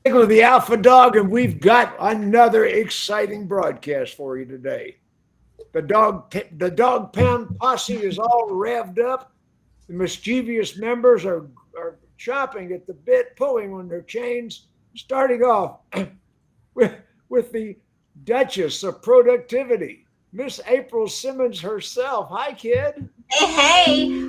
Ziegler, the Alpha Dawg, and we've got another exciting broadcast for you today. The Dawg Pound posse is all revved up. The mischievous members are chopping at the bit, pulling on their chains, starting off with, with the Duchess of Productivity, Miss April Simmons herself. Hi, kid. Hey,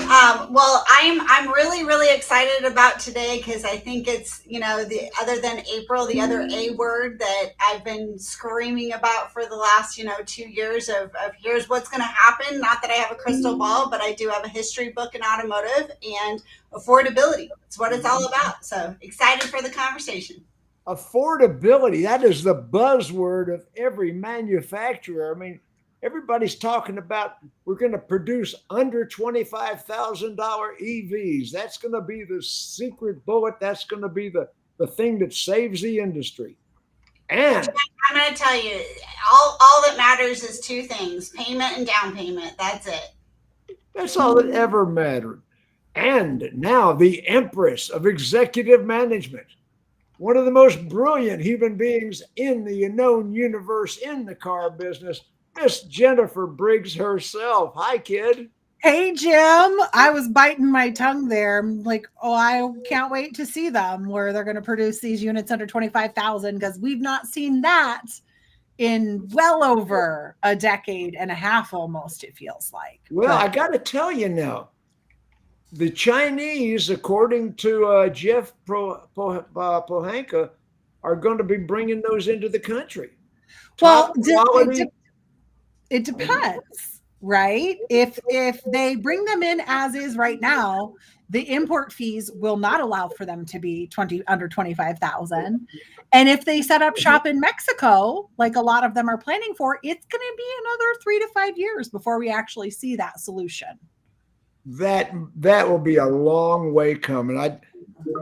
well, I'm really excited about today because I think it's the other than April, the other A word that I've been screaming about for the last 2 years of here's what's going to happen. Not that I have a crystal ball, but I do have a history book in automotive and affordability. It's what it's all about. So excited for the conversation. Affordability, that is the buzzword of every manufacturer. I mean, everybody's talking about we're going to produce under $25,000 EVs. That's going to be the secret bullet. That's going to be the thing that saves the industry. And I'm going to tell you, all that matters is two things: payment and down payment. That's it. that's all that ever mattered. And now the Empress of Executive Management, one of the most brilliant human beings in the known universe in the car business, Miss Jennifer Briggs herself. Hi, kid. Hey, Jim. I was biting my tongue there. I'm like, oh, I can't wait to see them where they're going to produce these units under 25,000 because we've not seen that in well over a decade and a half almost, it feels like. Well, I got to tell you now, the Chinese, according to Jeff Pohanka, are going to be bringing those into the country. Well, it depends, right? If they bring them in as is right now, the import fees will not allow for them to be under 25,000. And if they set up shop in Mexico, like a lot of them are planning for, it's going to be another 3 to 5 years before we actually see that solution. That will be a long way coming.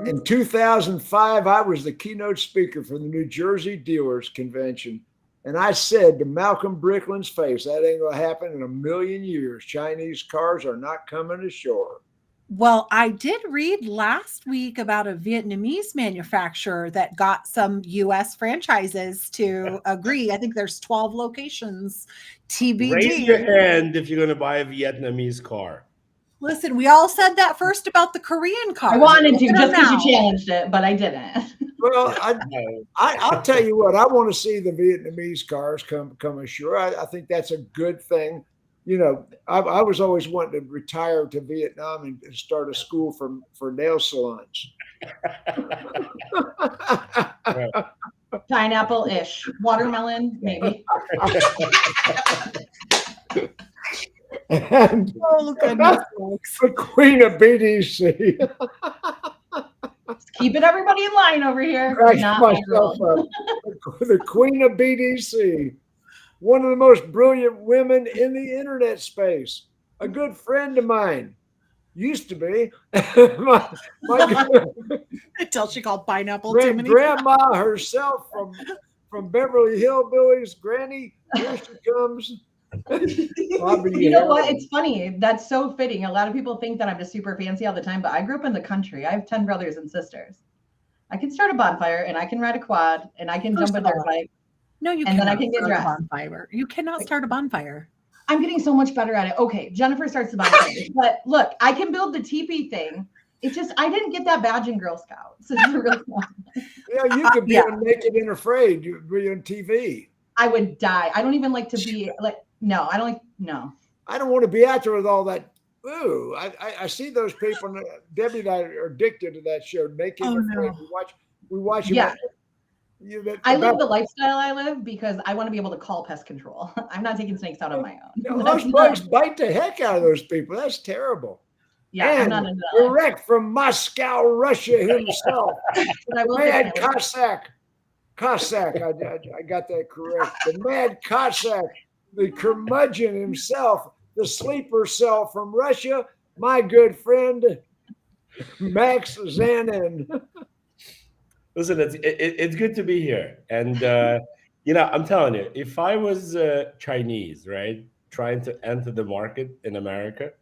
In 2005, I was the keynote speaker for the New Jersey Dealers Convention. And I said to Malcolm Bricklin's face, that ain't going to happen in a million years. Chinese cars are not coming ashore. Well, I did read last week about a Vietnamese manufacturer that got some U.S. franchises to agree. I think there's 12 locations, TBD. Raise your hand if you're going to buy a Vietnamese car. Listen, we all said that first about the Korean car. I wanted to just because you challenged it, but I didn't. Well, I'll tell you what, I want to see the Vietnamese cars come ashore. I think that's a good thing. I was always wanting to retire to Vietnam and start a school for nail salons. Pineapple-ish. Watermelon, maybe. And the Queen of BDC. Keeping everybody in line over here. The Queen of BDC, one of the most brilliant women in the internet space, a good friend of mine, used to be. Until she called pineapple too many grandma herself from Beverly Hillbillies. Granny, here she comes. Bobbie you know what? It's funny. That's so fitting. A lot of people think that I'm just super fancy all the time, but I grew up in the country. I have 10 brothers and sisters. I can start a bonfire and I can ride a quad and I can jump a dirt bike. No, you and cannot. Then I can get dressed. Bonfire. You cannot start a bonfire. I'm getting so much better at it. Okay, Jennifer starts the bonfire. But look, I can build the teepee thing. It's just I didn't get that badge in Girl Scouts. It's really yeah, you could be on Naked and Afraid. You'd be on TV. I would die. I don't even like to be like. No, I don't like. No, I don't want to be out there with all that. Ooh, I see those people. Debbie and I are addicted to that show. Naked and Afraid. We watch. Yeah. I live the lifestyle I live because I want to be able to call pest control. I'm not taking snakes out on my own. Those bugs bite the heck out of those people. That's terrible. Yeah, and I'm not into that. Direct from Moscow, Russia himself. Mad Cossack. Cossack, I got that correct. The Mad Cossack, the curmudgeon himself, the sleeper cell from Russia, my good friend, Max Zanan. Listen, it's good to be here. And, I'm telling you, if I was Chinese, right, trying to enter the market in America,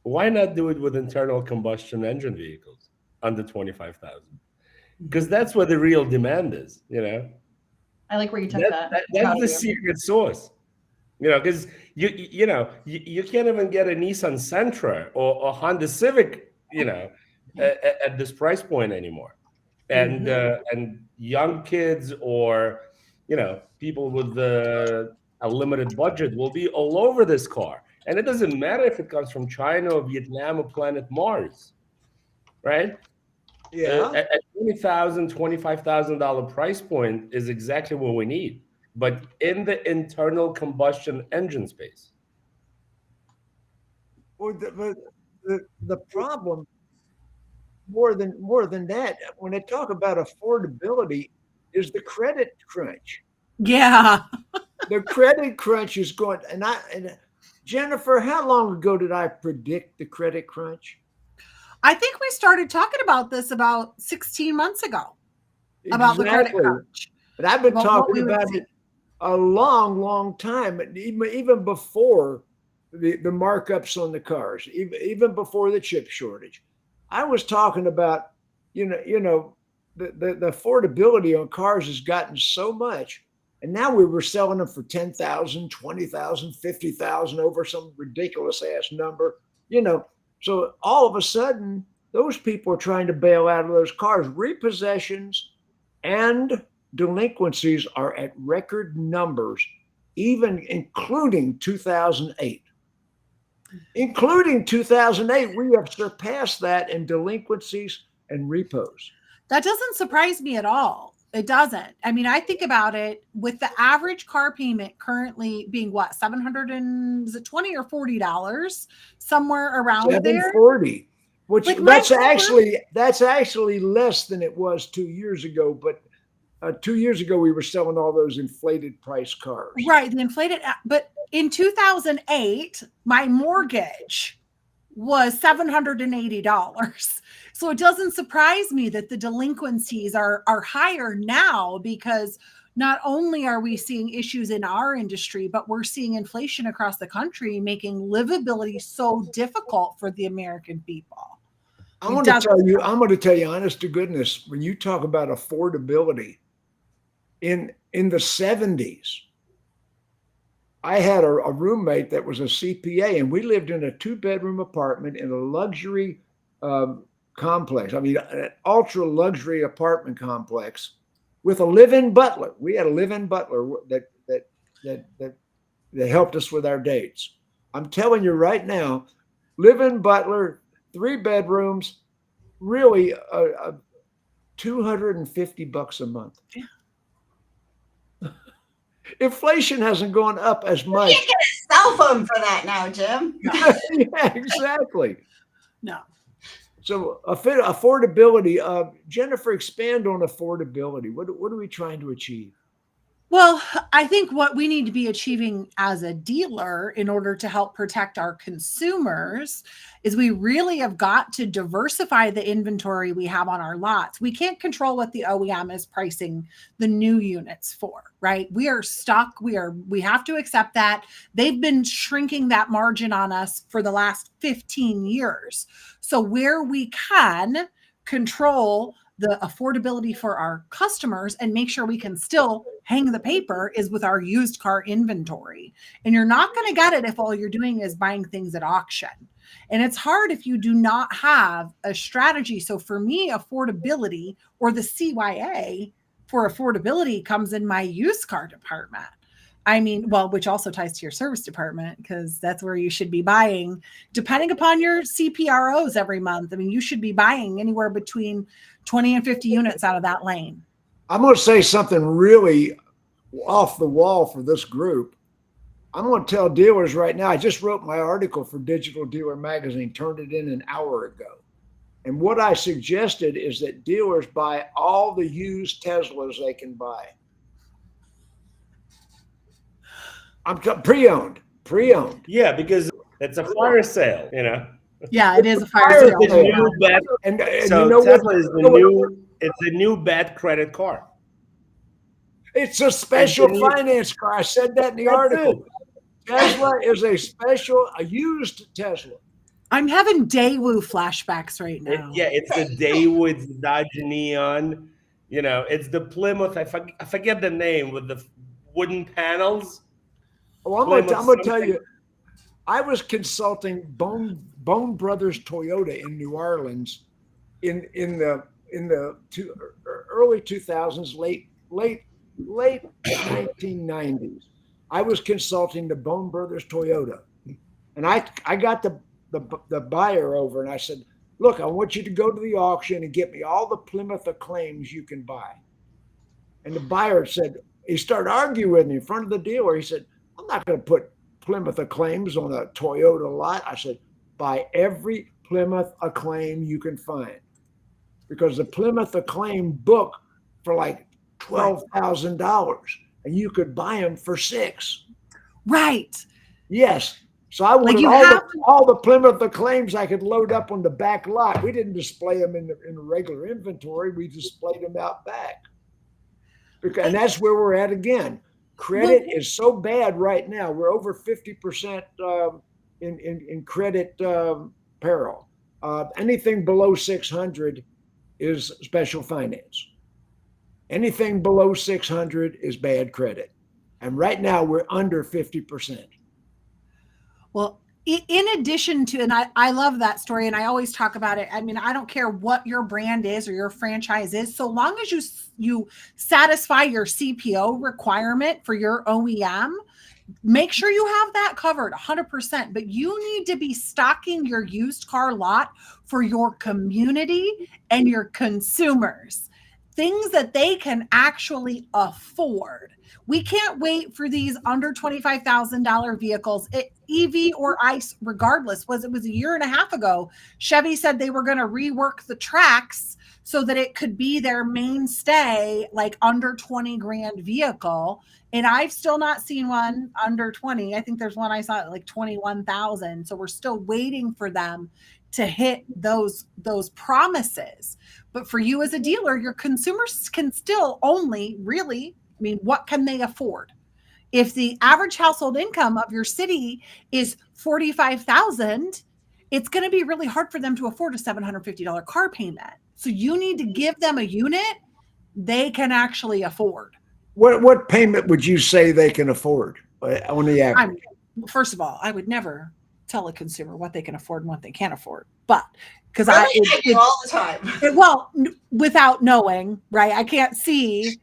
why not do it with internal combustion engine vehicles under 25,000? because that's where the real demand is. You know, I like where you took that. that's the secret sauce. You know, because you can't even get a Nissan Sentra or Honda Civic, at this price point anymore. And and young kids or people with a limited budget will be all over this car. And it doesn't matter if it comes from China or Vietnam or planet Mars, right? Yeah. At $20,000, $25,000 price point is exactly what we need, but in the internal combustion engine space. Well, the problem more than that, when they talk about affordability, is the credit crunch. Yeah. The credit crunch is going, and Jennifer, how long ago did I predict the credit crunch? I think we started talking about this about 16 months ago, about the credit crunch. But I've been talking about it a long time, even before the markups on the cars, even before the chip shortage. I was talking about, the affordability on cars has gotten so much. And now we were selling them for $10,000, $20,000, $50,000 over some ridiculous ass number, So all of a sudden, those people are trying to bail out of those cars. Repossessions and delinquencies are at record numbers, even including 2008. Including 2008, we have surpassed that in delinquencies and repos. That doesn't surprise me at all. It doesn't. I mean, I think about it with the average car payment currently being what, $720 or $40, somewhere around there. $740, which that's actually less than it was 2 years ago. But 2 years ago, we were selling all those inflated price cars. Right, the inflated. But in 2008, my mortgage was $780. So it doesn't surprise me that the delinquencies are higher now, because not only are we seeing issues in our industry, but we're seeing inflation across the country, making livability so difficult for the American people. I'm going to tell you, honest to goodness, when you talk about affordability, in the 70s, I had a roommate that was a CPA, and we lived in a 2-bedroom apartment in a luxury complex. I mean, an ultra luxury apartment complex with a live-in butler. We had a live-in butler that helped us with our dates. I'm telling you right now, live-in butler, 3 bedrooms, really $250 a month. Yeah. Inflation hasn't gone up as much. You can't get a cell phone for that now, Jim. Yeah, exactly. No. So affordability, Jennifer, expand on affordability. What are we trying to achieve? Well, I think what we need to be achieving as a dealer in order to help protect our consumers is we really have got to diversify the inventory we have on our lots. We can't control what the OEM is pricing the new units for, right? We are stuck. We have to accept that. They've been shrinking that margin on us for the last 15 years. So where we can control the affordability for our customers and make sure we can still hang the paper is with our used car inventory. And you're not going to get it if all you're doing is buying things at auction. And it's hard if you do not have a strategy. So for me, affordability, or the CYA for affordability, comes in my used car department. I mean, well, which also ties to your service department, because that's where you should be buying, depending upon your CPROs every month. I mean, you should be buying anywhere between 20 and 50 units out of that lane. I'm going to say something really off the wall for this group. I'm going to tell dealers right now, I just wrote my article for Digital Dealer Magazine, turned it in an hour ago. And what I suggested is that dealers buy all the used Teslas they can buy. I'm pre-owned. Yeah, because it's a fire sale, Yeah, it is a fire sale. It's a new bad, and so Tesla is it's a new bad credit car. It's a special finance car. I said that in the article. Tesla is a used Tesla. I'm having Daewoo flashbacks right now. It's the Daewoo, it's the Dodge Neon. You know, it's the Plymouth. I forget the name with the wooden panels. Oh, I'm going to tell you, I was consulting Bone Brothers Toyota in New Orleans in the early 2000s, late 1990s. I was consulting the Bone Brothers Toyota, and I got the buyer over, and I said, look, I want you to go to the auction and get me all the Plymouth Acclaims you can buy. And the buyer said, he started arguing with me in front of the dealer. He said, I'm not going to put Plymouth Acclaims on a Toyota lot. I said, buy every Plymouth Acclaim you can find, because the Plymouth Acclaim book for like $12,000, and you could buy them for $6,000. Right. Yes. So I wanted all the Plymouth Acclaims I could load up on the back lot. We didn't display them in the regular inventory. We displayed them out back. And that's where we're at again. Credit is so bad right now. We're over 50% in credit peril. Anything below 600 is special finance. Anything below 600 is bad credit. And right now we're under 50%. Well, in addition to, and I love that story, and I always talk about it. I mean, I don't care what your brand is or your franchise is, so long as you satisfy your CPO requirement for your OEM, make sure you have that covered 100%. But you need to be stocking your used car lot for your community and your consumers, things that they can actually afford. We can't wait for these under $25,000 vehicles, EV or ICE, regardless. It was a year and a half ago. Chevy said they were going to rework the tracks so that it could be their mainstay, like under 20 grand vehicle. And I've still not seen one under 20. I think there's one I saw at like 21,000. So we're still waiting for them to hit those promises. But for you as a dealer, your consumers can still only really, I mean, what can they afford? If the average household income of your city is $45,000, it's going to be really hard for them to afford a $750 car payment. So you need to give them a unit they can actually afford. What payment would you say they can afford on the average? First of all, I would never tell a consumer what they can afford and what they can't afford, but because all the time. Well, without knowing, right? I can't see.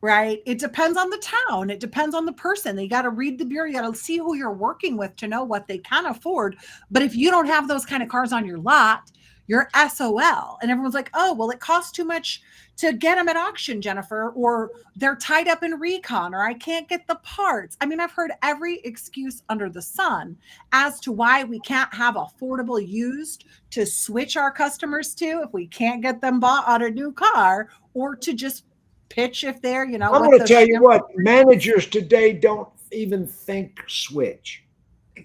Right. It depends on the town. It depends on the person. You got to read the bureau. You got to see who you're working with to know what they can afford. But if you don't have those kind of cars on your lot, you're SOL. And everyone's like, oh, well, it costs too much to get them at auction, Jennifer, or they're tied up in recon, or I can't get the parts. I mean, I've heard every excuse under the sun as to why we can't have affordable used to switch our customers to if we can't get them bought on a new car, or to just pitch if they're, you know. I'm going to tell you what, managers today don't even think switch.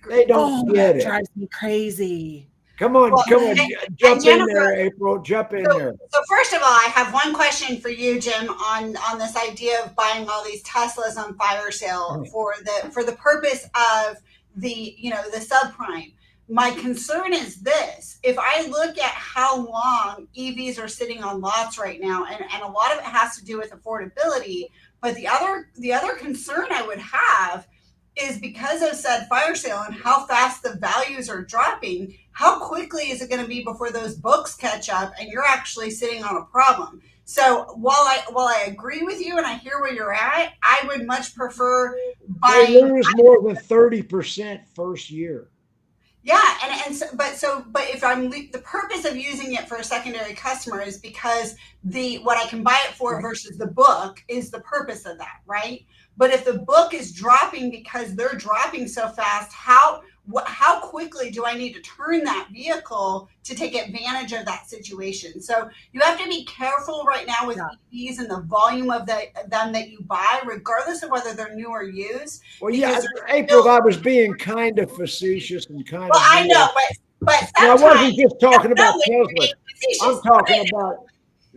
They don't get it. That drives me crazy. Come on, jump in there, April. Jump in there. So first of all, I have one question for you, Jim, on this idea of buying all these Teslas on fire sale for the purpose of the subprime. My concern is this: if I look at how long EVs are sitting on lots right now, and a lot of it has to do with affordability, but the other concern I would have is because of said fire sale and how fast the values are dropping, how quickly is it going to be before those books catch up and you're actually sitting on a problem? So while I agree with you and I hear where you're at, I would much prefer buying. They lose more than 30% first year. Yeah, but if I'm the purpose of using it for a secondary customer is because what I can buy it for versus the book is the purpose of that, right? But if the book is dropping because they're dropping so fast, how quickly do I need to turn that vehicle to take advantage of that situation? So you have to be careful right now with EVs and the volume of them that you buy, regardless of whether they're new or used. Well, yeah, April, I was being kind of facetious and kind of. Well, I know, but I wasn't just talking about Tesla. I'm talking about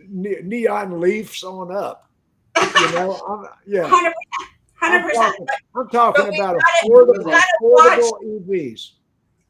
neon leafs on up. You know, 100%. I'm talking about affordable EVs.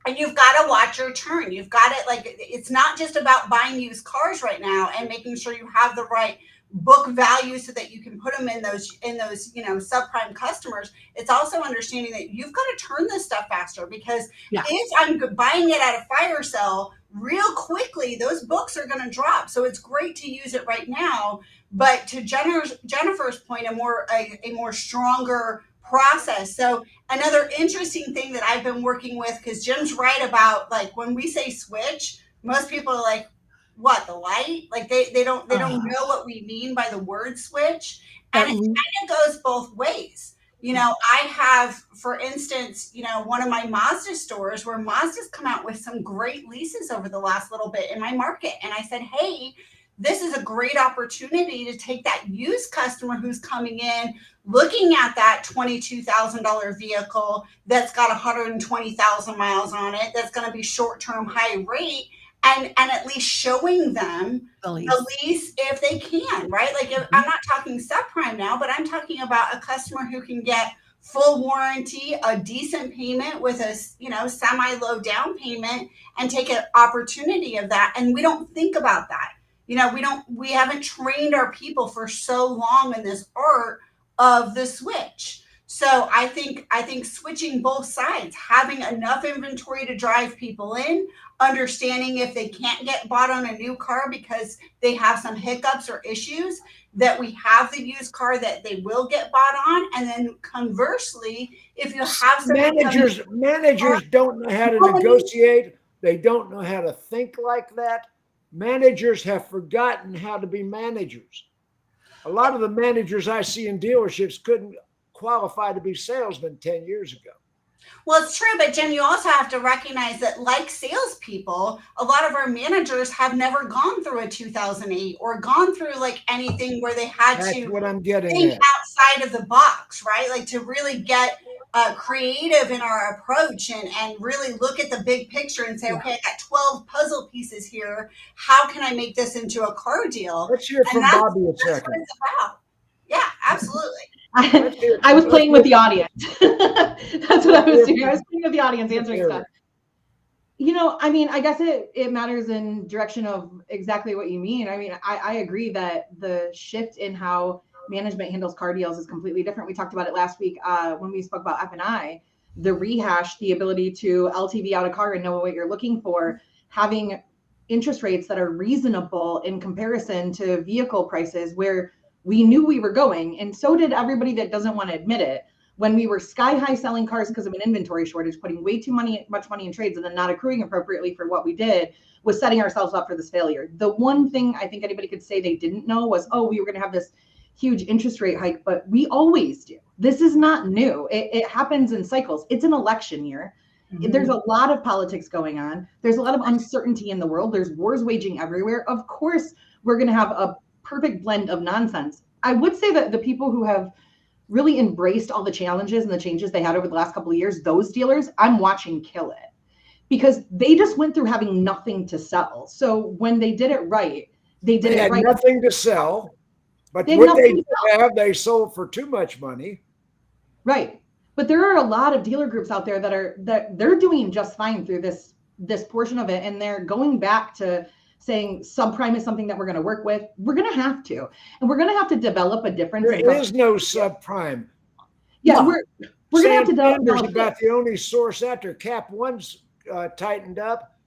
And you've got to watch your turn. You've got it. Like, it's not just about buying used cars right now and making sure you have the right book value so that you can put them in those, subprime customers. It's also understanding that you've got to turn this stuff faster, because if I'm buying it at a fire sale real quickly, those books are going to drop. So it's great to use it right now. But to Jennifer's point, a more stronger process. So another interesting thing that I've been working with, because Jim's right about, like, when we say switch, most people are like, what, the light? Like they don't know what we mean by the word switch. And it kind of goes both ways. I have, for instance, one of my Mazda stores where Mazda's come out with some great leases over the last little bit in my market. And I said, hey, this is a great opportunity to take that used customer who's coming in, looking at that $22,000 vehicle that's got 120,000 miles on it, that's going to be short-term, high rate, and at least showing them the lease if they can, right? Like, I'm not talking subprime now, but I'm talking about a customer who can get full warranty, a decent payment with a semi-low down payment, and take an opportunity of that. And we don't think about that. We haven't trained our people for so long in this art of the switch. So I think switching both sides, having enough inventory to drive people in, understanding if they can't get bought on a new car because they have some hiccups or issues, that we have the used car that they will get bought on. And then conversely, if you have some managers don't know how to negotiate, they don't know how to think like that. Managers have forgotten how to be managers. A lot of the managers I see in dealerships couldn't qualify to be salesmen 10 years ago. Well, it's true, but Jim, you also have to recognize that, like salespeople, a lot of our managers have never gone through a 2008 or gone through like anything where they had That's to what I'm getting think at. outside of the box, right? Like, to really get creative in our approach and really look at the big picture and say, okay, I got 12 puzzle pieces here. How can I make this into a car deal? Let's hear from Bobbie a That's second. what it's about. Yeah, absolutely. I was playing with the audience. That's what I was doing. I was playing with the audience, answering stuff. I guess it matters in direction of exactly what you mean. I agree that the shift in how management handles car deals is completely different. We talked about it last week when we spoke about F&I, the rehash, the ability to LTV out a car and know what you're looking for, having interest rates that are reasonable in comparison to vehicle prices where we knew we were going. And so did everybody that doesn't want to admit it. When we were sky high selling cars because of an inventory shortage, putting way too much money in trades and then not accruing appropriately for what we did, was setting ourselves up for this failure. The one thing I think anybody could say they didn't know was, we were going to have this huge interest rate hike, but we always do. This is not new. It happens in cycles. It's an election year. Mm-hmm. There's a lot of politics going on. There's a lot of uncertainty in the world. There's wars waging everywhere. Of course, we're going to have a perfect blend of nonsense. I would say that the people who have really embraced all the challenges and the changes they had over the last couple of years, those dealers, I'm watching kill it, because they just went through having nothing to sell. So when they did it right, they had nothing to sell, but what they did have, they sold for too much money. Right. But there are a lot of dealer groups out there that they're doing just fine through this portion of it. And they're going back to saying subprime is something that we're going to work with. We're going to have to, and we're going to have to develop a difference. There is no subprime. Yeah, we're going to have to develop. About the only source after Cap 1's tightened up.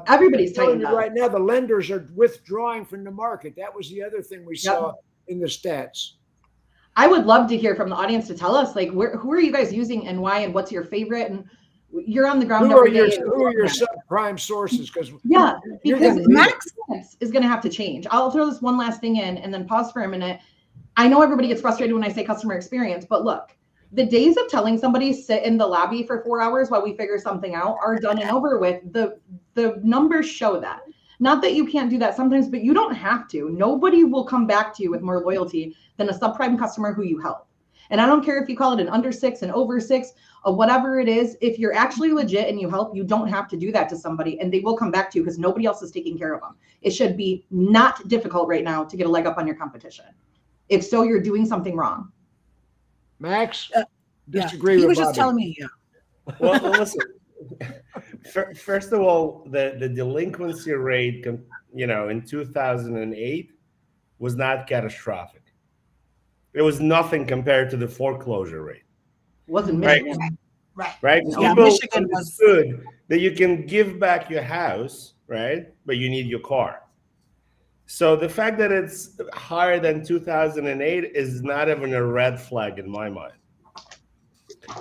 Everybody's tightened up right now. The lenders are withdrawing from the market. That was the other thing we saw in the stats. I would love to hear from the audience to tell us, like, who are you guys using and why, and what's your favorite? And you're on the ground. Who are your subprime sources? Because Max is going to have to change. I'll throw this one last thing in and then pause for a minute. I know everybody gets frustrated when I say customer experience, but look, the days of telling somebody sit in the lobby for 4 hours while we figure something out are done and over with. The numbers show that. Not that you can't do that sometimes, but you don't have to. Nobody will come back to you with more loyalty than a subprime customer who you help. And I don't care if you call it an under 6, an over 6, or whatever it is. If you're actually legit and you help, you don't have to do that to somebody, and they will come back to you because nobody else is taking care of them. It should be not difficult right now to get a leg up on your competition. If so, you're doing something wrong. Max, disagree with He was Bobbie. just telling me. Well, listen. First of all, the delinquency rate, in 2008 was not catastrophic. It was nothing compared to the foreclosure rate. Wasn't Right. Michigan. Right. Yeah, People Michigan was- understood that you can give back your house, right? But you need your car. So the fact that it's higher than 2008 is not even a red flag in my mind.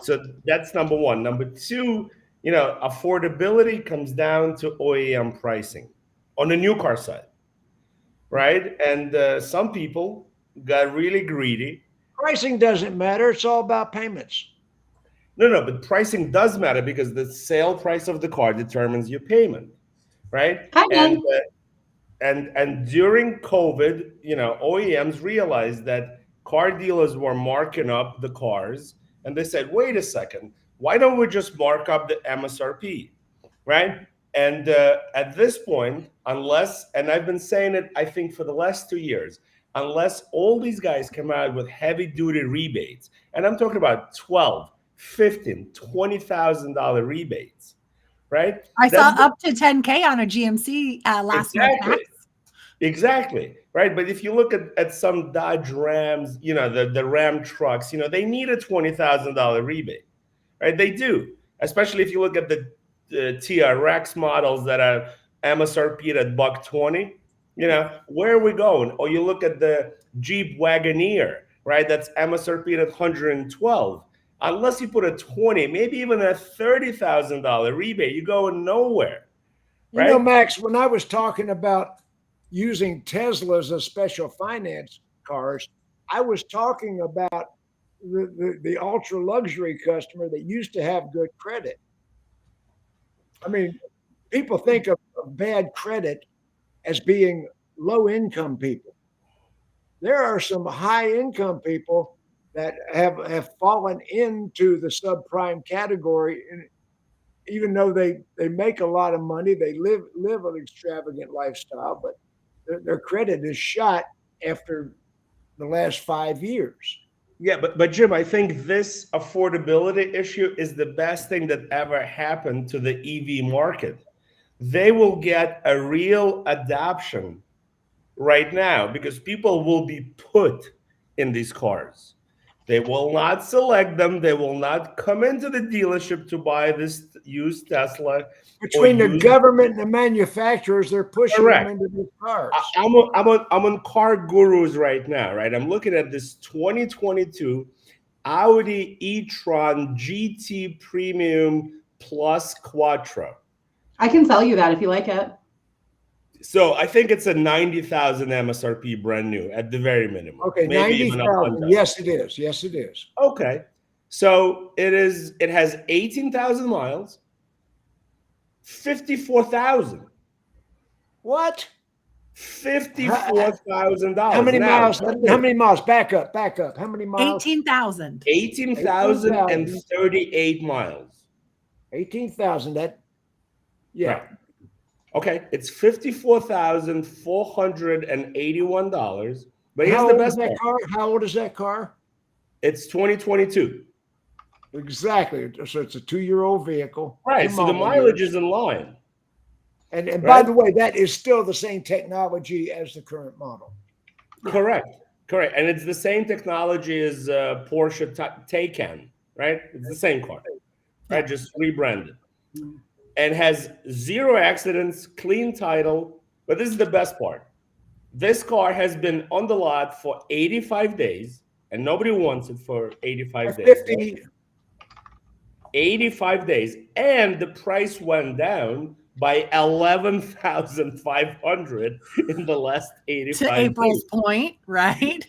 So that's number one. Number two, affordability comes down to OEM pricing on the new car side, right? And some people got really greedy. Pricing doesn't matter. It's all about payments. No, but pricing does matter because the sale price of the car determines your payment, right? And during COVID, OEMs realized that car dealers were marking up the cars, and they said, "Wait a second, why don't we just mark up the MSRP, right?" And at this point, unless, and I've been saying it, I think for the last 2 years, unless all these guys come out with heavy-duty rebates, and I'm talking about $12,000, $15,000, $20,000 rebates, right? I saw up to 10K on a GMC last month. Exactly, right? But if you look at some Dodge Rams, the Ram trucks, they need a $20,000 rebate, right? They do, especially if you look at the TRX models that are MSRP'd at $120. Where are we going? Or you look at the Jeep Wagoneer, right? That's MSRP'd at $112. Unless you put a $20,000, maybe even a $30,000 rebate, you're going nowhere, right? Max, when I was talking about using Teslas as special finance cars, I was talking about the ultra luxury customer that used to have good credit. I mean, people think of bad credit as being low income people. There are some high income people that have fallen into the subprime category, and even though they make a lot of money, they live an extravagant lifestyle, but their credit is shot after the last 5 years. Yeah, but Jim, I think this affordability issue is the best thing that ever happened to the EV market. They will get a real adoption right now because people will be put in these cars. They will not select them. They will not come into the dealership to buy this used Tesla. Between the government and the manufacturers, they're pushing Correct. them into these cars. I'm on Car Gurus right now, right? I'm looking at this 2022 Audi e-tron GT Premium Plus Quattro. I can sell you that if you like it. So I think it's a 90,000 MSRP brand new at the very minimum. Okay, maybe even 90,000. Yes, it is. Yes, it is. Okay, so it has 18,000 miles, 54,000. What? $54,000. How many miles? How many miles? Back up. How many miles? 18,000. 18,038 miles. 18,000. That, yeah. Right. Okay, it's $54,481. But here's the best part. How old is that car? It's 2022. Exactly. So it's a 2-year-old vehicle. Right. So the mileage is in line. And by the way, that is still the same technology as the current model. Correct. And it's the same technology as Porsche Taycan, right? It's the same car, right? Just rebranded. And has 0 accidents, clean title. But this is the best part. This car has been on the lot for 85 days, and nobody wants it for 85 days. 50. 85 days. And the price went down by 11,500 in the last 85 to April's days. point, right?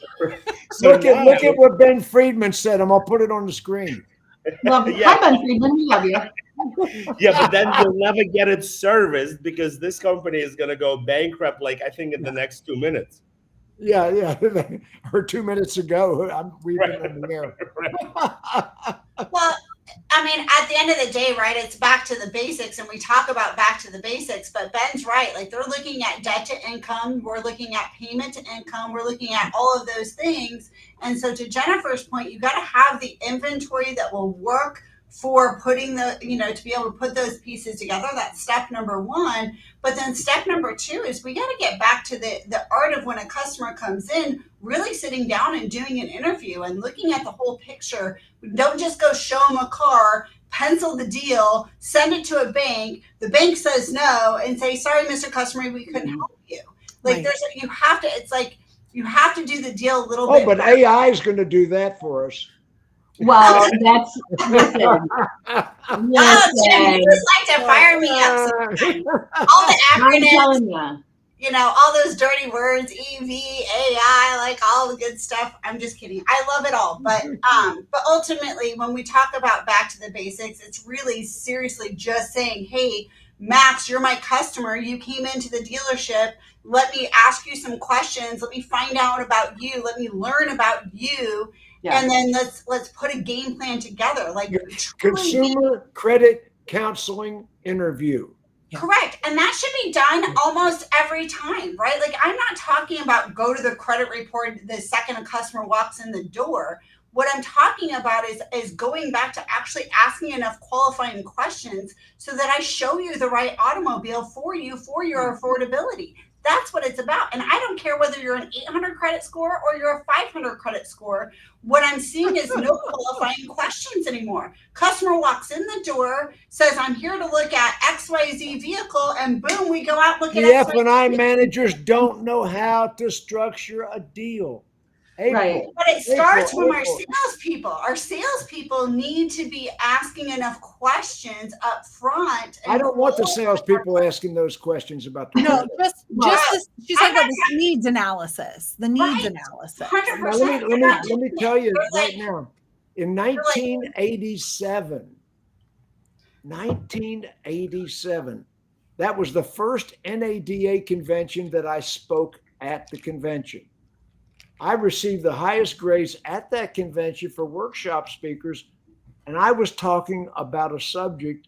So look at what Ben Friedman said. I'm gonna put it on the screen. Hi, Ben Friedman. We love you. Yeah, but then you'll never get it serviced because this company is going to go bankrupt, like I think in the next 2 minutes. Yeah. Or 2 minutes ago, we've been on the air. Well, I mean, at the end of the day, right, it's back to the basics, and we talk about back to the basics, but Ben's right. Like, they're looking at debt to income. We're looking at payment to income. We're looking at all of those things. And so to Jennifer's point, you got to have the inventory that will work for putting to be able to put those pieces together. That's step number one. But then step number two is we got to get back to the art of when a customer comes in, really sitting down and doing an interview and looking at the whole picture. Don't just go show them a car, pencil the deal, send it to a bank. The bank says no and say, sorry, Mr. Customer, we couldn't help you. Like you have to do the deal a little bit. Oh, but better. AI is going to do that for us. Well, listen. Oh, Jim, you just like to fire me up. All the acronyms, all those dirty words, EV, AI, like all the good stuff. I'm just kidding. I love it all. But ultimately, when we talk about back to the basics, it's really seriously just saying, hey, Max, you're my customer. You came into the dealership. Let me ask you some questions. Let me find out about you. Let me learn about you. Yeah. And then let's put a game plan together. Like consumer credit counseling interview. Correct. And that should be done almost every time, right? Like I'm not talking about go to the credit report the second a customer walks in the door. What I'm talking about is going back to actually asking enough qualifying questions so that I show you the right automobile for you for your affordability. That's what it's about. And I don't care whether you're an 800 credit score or you're a 500 credit score. What I'm seeing is no qualifying questions anymore. Customer walks in the door, says, I'm here to look at XYZ vehicle, and boom, we go out and look at XYZ. The F&I managers don't know how to structure a deal. Right. But it starts from our salespeople. Our salespeople need to be asking enough questions up front. I don't want the salespeople asking those questions about the she's talking about the needs analysis. The needs analysis. 100%. Now, let me tell you right now. In 1987, that was the first NADA convention that I spoke at the convention. I received the highest grades at that convention for workshop speakers, and I was talking about a subject,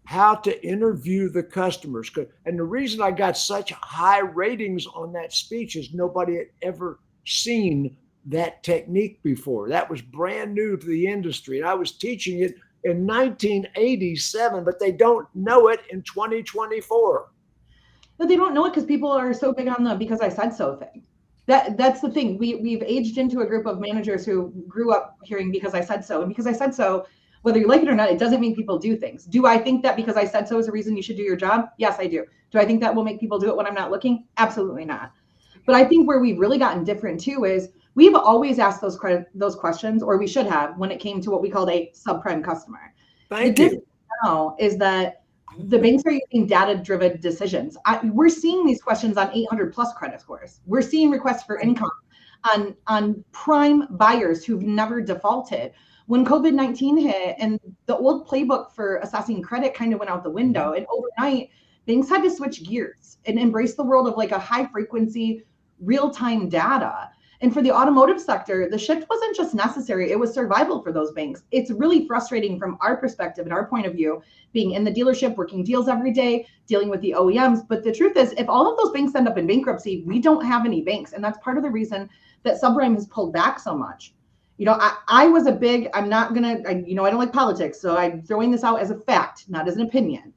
how to interview the customers. And the reason I got such high ratings on that speech is nobody had ever seen that technique before. That was brand new to the industry. And I was teaching it in 1987, but they don't know it in 2024. But they don't know it because people are so big on the because I said so thing. That's the thing. We've aged into a group of managers who grew up hearing because I said so. And because I said so, whether you like it or not, it doesn't mean people do things. Do I think that because I said so is a reason you should do your job? Yes, I do. Do I think that will make people do it when I'm not looking? Absolutely not. But I think where we've really gotten different too is we've always asked those questions, or we should have, when it came to what we called a subprime customer. Thank you. Now is that the banks are using data-driven decisions. We're seeing these questions on 800 plus credit scores. We're seeing requests for income on prime buyers who've never defaulted. When COVID-19 hit and the old playbook for assessing credit kind of went out the window, and overnight, banks had to switch gears and embrace the world of like a high frequency, real-time data. And for the automotive sector, the shift wasn't just necessary, it was survival for those banks. It's really frustrating from our perspective and our point of view, being in the dealership, working deals every day, dealing with the OEMs. But the truth is, if all of those banks end up in bankruptcy, we don't have any banks. And that's part of the reason that subprime has pulled back so much. I was a big, I don't like politics, so I'm throwing this out as a fact, not as an opinion.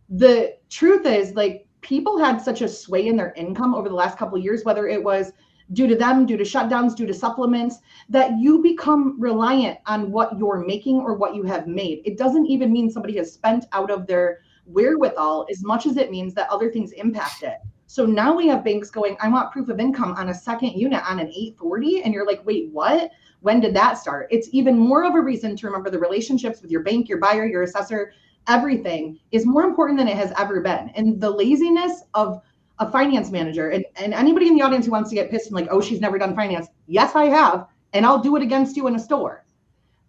The truth is, like, people had such a sway in their income over the last couple of years, whether it was due to them, due to shutdowns, due to supplements, that you become reliant on what you're making or what you have made. It doesn't even mean somebody has spent out of their wherewithal as much as it means that other things impact it. So now we have banks going, I want proof of income on a second unit on an 840. And you're like, wait, what? When did that start? It's even more of a reason to remember the relationships with your bank, your buyer, your assessor, everything is more important than it has ever been. And the laziness of a finance manager, and anybody in the audience who wants to get pissed and like, oh, she's never done finance. Yes, I have. And I'll do it against you in a store.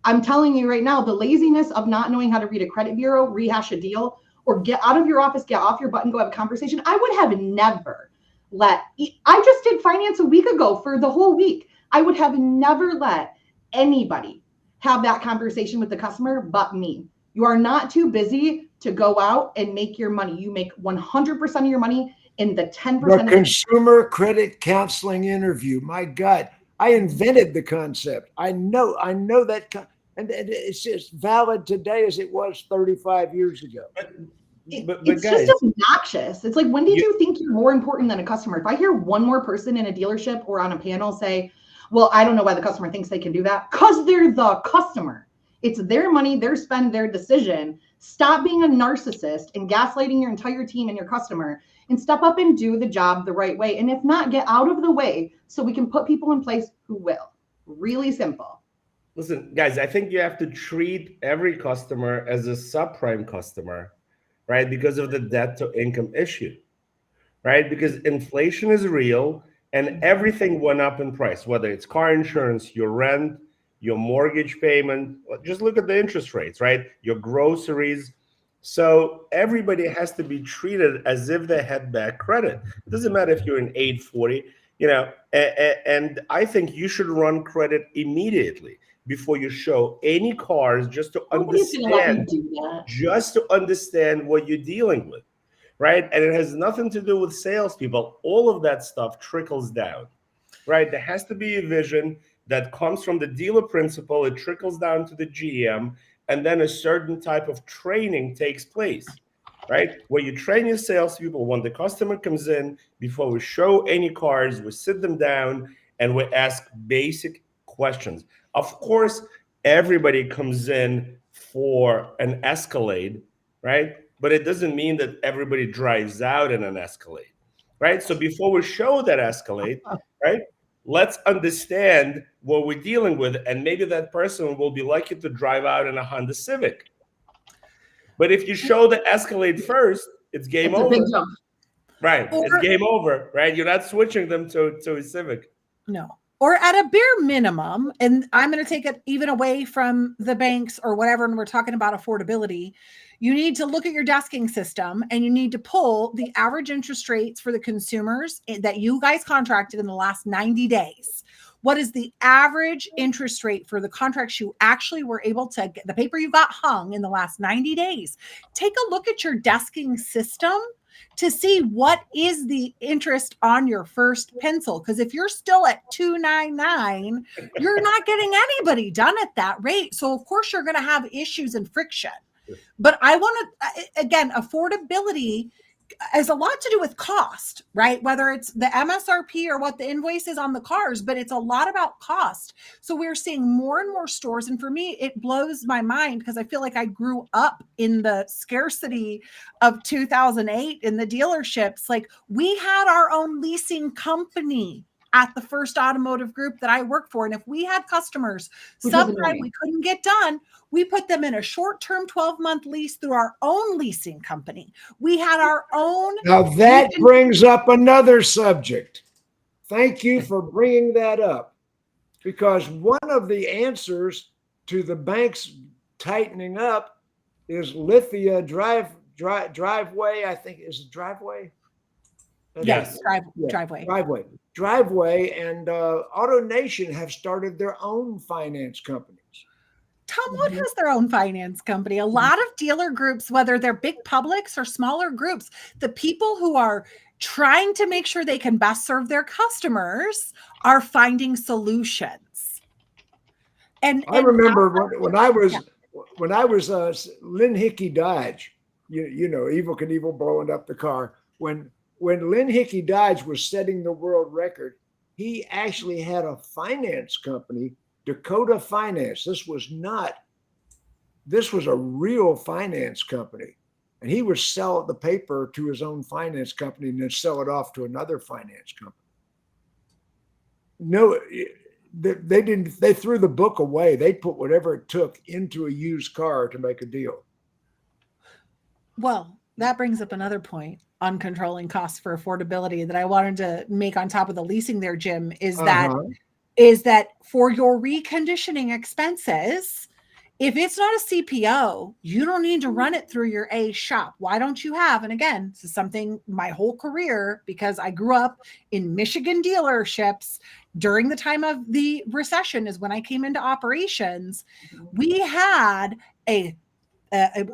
I'm telling you right now, the laziness of not knowing how to read a credit bureau, rehash a deal, or get out of your office, get off your butt and go have a conversation. I would have never I just did finance a week ago for the whole week. I would have never let anybody have that conversation with the customer but me. You are not too busy to go out and make your money. You make 100% of your money in the 10%. The consumer credit counseling interview. My God, I invented the concept. I know that. And it's as valid today as it was 35 years ago. But It's guys, just obnoxious. It's like, when did you think you're more important than a customer? If I hear one more person in a dealership or on a panel say, well, I don't know why the customer thinks they can do that, because they're the customer. It's their money, their spend, their decision. Stop being a narcissist and gaslighting your entire team and your customer, and step up and do the job the right way. And if not, get out of the way so we can put people in place who will. Really simple. listen, guys, I think you have to treat every customer as a subprime customer, right? Because of the debt to income issue, right? Because inflation is real and everything went up in price, whether it's car insurance, your rent, your mortgage payment. Just look at the interest rates, right? Your groceries. So everybody has to be treated as if they had bad credit. It doesn't matter if you're an 840, and I think you should run credit immediately before you show any cars, just to understand what you're dealing with, right? And it has nothing to do with salespeople. All of that stuff trickles down, right? There has to be a vision that comes from the dealer principal. It trickles down to the GM, and then a certain type of training takes place, right? Where you train your salespeople. When the customer comes in, before we show any cars, we sit them down and we ask basic questions. Of course, everybody comes in for an Escalade, right? But it doesn't mean that everybody drives out in an Escalade, right? So before we show that Escalade, right, let's understand what we're dealing with, and maybe that person will be likely to drive out in a Honda Civic. But if you show the Escalade first, it's game over. Right, it's game over, right? You're not switching them to a Civic. No. Or at a bare minimum, and I'm going to take it even away from the banks or whatever, and we're talking about affordability, you need to look at your desking system and you need to pull the average interest rates for the consumers that you guys contracted in the last 90 days. What is the average interest rate for the contracts you actually were able to get, the paper you got hung in the last 90 days? Take a look at your desking system to see what is the interest on your first pencil. Because if you're still at 299, you're not getting anybody done at that rate. So of course you're going to have issues and friction. But I want to, again, affordability has a lot to do with cost, right? Whether it's the MSRP or what the invoice is on the cars, but it's a lot about cost. So we're seeing more and more stores. And for me, it blows my mind because I feel like I grew up in the scarcity of 2008 in the dealerships. Like, we had our own leasing company at the first automotive group that I worked for. And if we had customers, subprime we couldn't get done, we put them in a short-term 12-month lease through our own leasing company. We had our own. Now that brings up another subject. Thank you for bringing that up, because one of the answers to the banks tightening up is Lithia driveway. I think is driveway. Yes, driveway. Driveway and AutoNation have started their own finance companies. Tom Wood has their own finance company. A lot of dealer groups, whether they're big publics or smaller groups, the people who are trying to make sure they can best serve their customers are finding solutions. And I remember when I was Lynn Hickey Dodge, you know, Evel Knievel blowing up the car. When Lynn Hickey Dodge was setting the world record, he actually had a finance company, Dakota Finance. This was a real finance company. And he would sell the paper to his own finance company and then sell it off to another finance company. No, they didn't, they threw the book away. They put whatever it took into a used car to make a deal. Well, that brings up another point on controlling costs for affordability that I wanted to make on top of the leasing there, Jim, is that for your reconditioning expenses, if it's not a CPO, you don't need to run it through your A shop. Why don't you have, and again, this is something my whole career, because I grew up in Michigan dealerships during the time of the recession is when I came into operations. We had a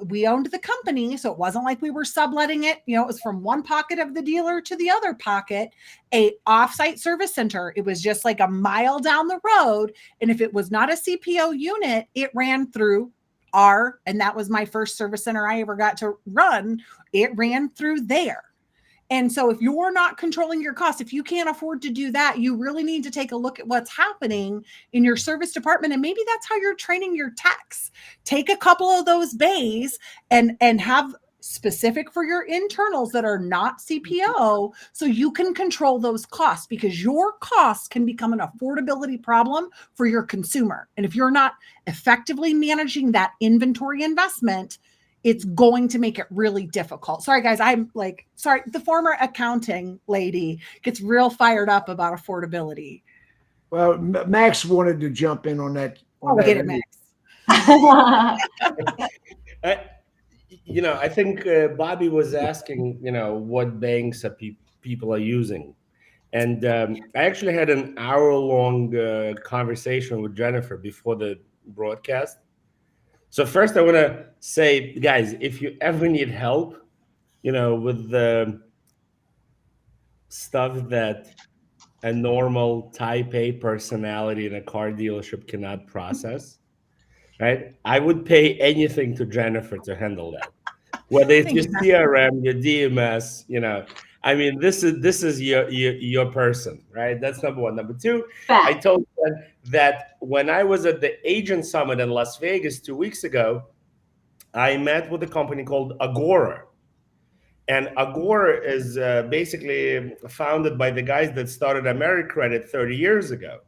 we owned the company, so it wasn't like we were subletting it. You know, it was from one pocket of the dealer to the other pocket, a offsite service center. It was just like a mile down the road. And if it was not a CPO unit, it ran through and that was my first service center I ever got to run. It ran through there. And so if you're not controlling your costs, if you can't afford to do that, you really need to take a look at what's happening in your service department. And maybe that's how you're training your techs. Take a couple of those bays and have specific for your internals that are not CPO, so you can control those costs, because your costs can become an affordability problem for your consumer. And if you're not effectively managing that inventory investment, it's going to make it really difficult. Sorry, guys. Sorry. The former accounting lady gets real fired up about affordability. Well, Max wanted to jump in on that. Get it, Max. I think Bobbie was asking, what banks are people are using. And I actually had an hour-long conversation with Jennifer before the broadcast. So first, I want to say, guys, if you ever need help, with the stuff that a normal type A personality in a car dealership cannot process, right? I would pay anything to Jennifer to handle that. Whether it's your CRM, your DMS, I mean, this is your person, right? That's number one. Number two, I told you that when I was at the Agent Summit in Las Vegas 2 weeks ago, I met with a company called Agora. And Agora is basically founded by the guys that started AmeriCredit 30 years ago.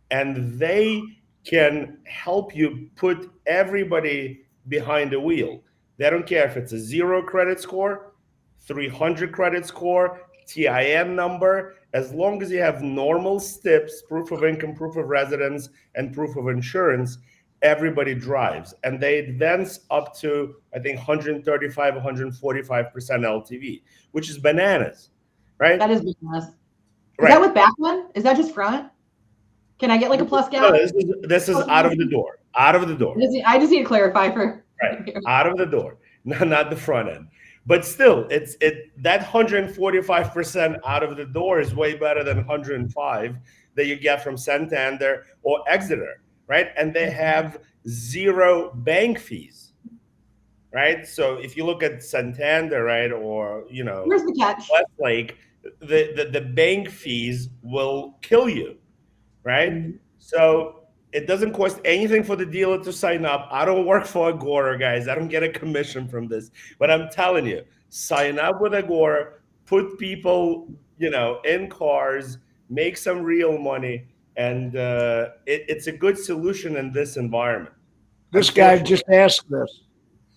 And they can help you put everybody behind the wheel. They don't care if it's a 0 credit score, 300 credit score, TIN number, as long as you have normal steps, proof of income, proof of residence, and proof of insurance, everybody drives. And they advance up to, I think, 135, 145% LTV, which is bananas, right? That is bananas. Is that with back one? Is that just front? Can I get like a plus gap? No, this is out of the door. Out of the door. I just need to clarify for right. Out of the door, not the front end. But still, that 145% out of the door is way better than 105 that you get from Santander or Exeter, right? And they have 0 bank fees, right? So if you look at Santander, right, or where's the catch? Westlake, the bank fees will kill you, right? Mm-hmm. So it doesn't cost anything for the dealer to sign up. I don't work for Agora, guys. I don't get a commission from this. But I'm telling you, sign up with Agora, put people, in cars, make some real money, and it's a good solution in this environment. This guy just asked this.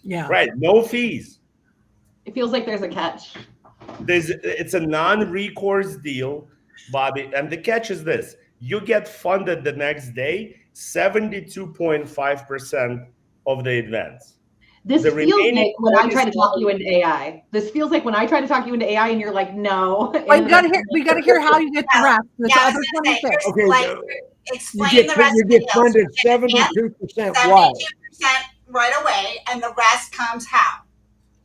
Yeah. Right. No fees. It feels like there's a catch. It's a non-recourse deal, Bobbie. And the catch is this. You get funded the next day, 72.5% of the advance. This feels like when I try to talk you into AI. This feels like when I try to talk you into AI and you're like, no. Well, we got to hear how you get the rest. Okay, explain the rest. You get funded 72% why? 72% right away, and the rest comes how?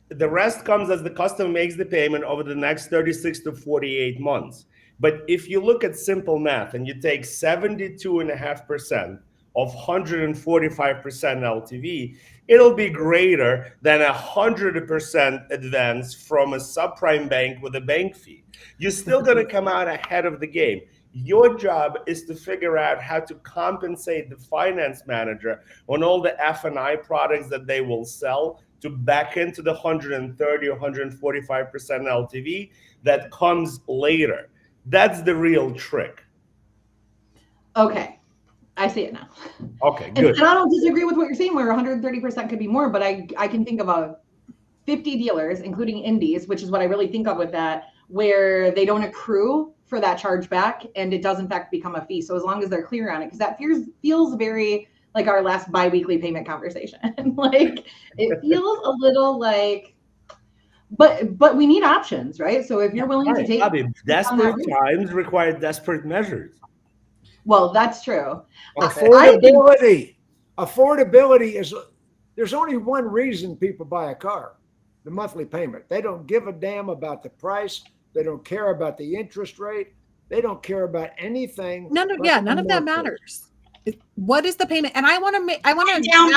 The rest comes as the customer makes the payment over the next 36 to 48 months. But if you look at simple math and you take 72.5% of 145% LTV, it'll be greater than 100% advance from a subprime bank with a bank fee. You're still going to come out ahead of the game. Your job is to figure out how to compensate the finance manager on all the F&I products that they will sell to back into the 130 or 145% LTV that comes later. That's the real trick. Okay. I see it now. Okay, good. And I don't disagree with what you're saying, where 130% could be more, but I can think of 50 dealers, including indies, which is what I really think of with that, where they don't accrue for that charge back, and it does in fact become a fee. So as long as they're clear on it, because that feels very like our last bi-weekly payment conversation. Like it feels a little like, but we need options, right? So if you're willing to take desperate times require desperate measures. Well, that's true. Affordability is There's only one reason people buy a car, the monthly payment. They don't give a damn about the price. They don't care about the interest rate. They don't care about anything. None of that matters. What is the payment? And I want to down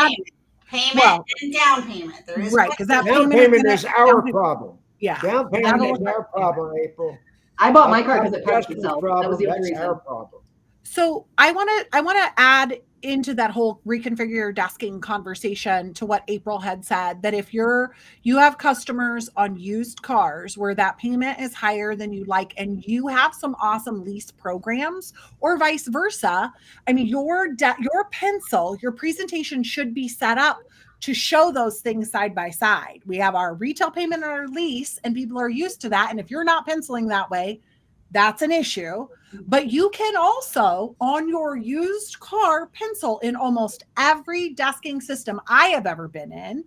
payment and down payment. There is right, because that down payment is our problem. Yeah, down payment is our problem, April. I bought my car because it passed itself. That was the only reason. Our problem. So I want to add into that whole reconfigure your desking conversation to what April had said, that if you have customers on used cars where that payment is higher than you like, and you have some awesome lease programs, or vice versa, I mean, your pencil, your presentation should be set up to show those things side by side. We have our retail payment and our lease, and people are used to that. And if you're not penciling that way, that's an issue. But you can also, on your used car, pencil in almost every desking system I have ever been in,